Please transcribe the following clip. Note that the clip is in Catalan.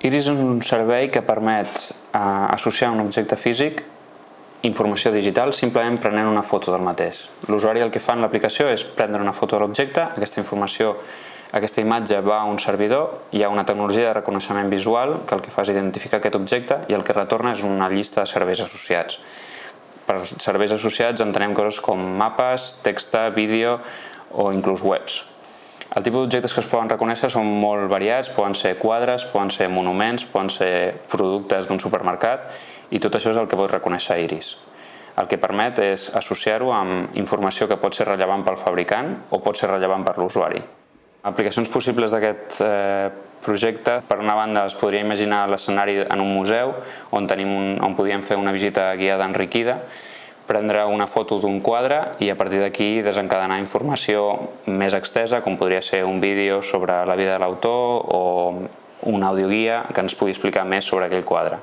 Iris és un servei que permet associar a un objecte físic informació digital simplement prenent una foto del mateix. L'usuari el que fa en l'aplicació és prendre una foto de l'objecte, aquesta imatge va a un servidor, hi ha una tecnologia de reconeixement visual que el que fa és identificar aquest objecte i el que retorna és una llista de serveis associats. Per serveis associats entenem coses com mapes, text, vídeo o inclús webs. El tipus d'objectes que es poden reconèixer són molt variats, poden ser quadres, poden ser monuments, poden ser productes d'un supermercat i tot això és el que pot reconèixer Iris. El que permet és associar-ho amb informació que pot ser rellevant pel fabricant o pot ser rellevant per l'usuari. Aplicacions possibles d'aquest projecte, per una banda es podria imaginar l'escenari en un museu on podríem fer una visita guiada enriquida, prendre una foto d'un quadre i a partir d'aquí desencadenar informació més extesa, com podria ser un vídeo sobre la vida de l'autor o una audioguia que ens pugui explicar més sobre aquell quadre.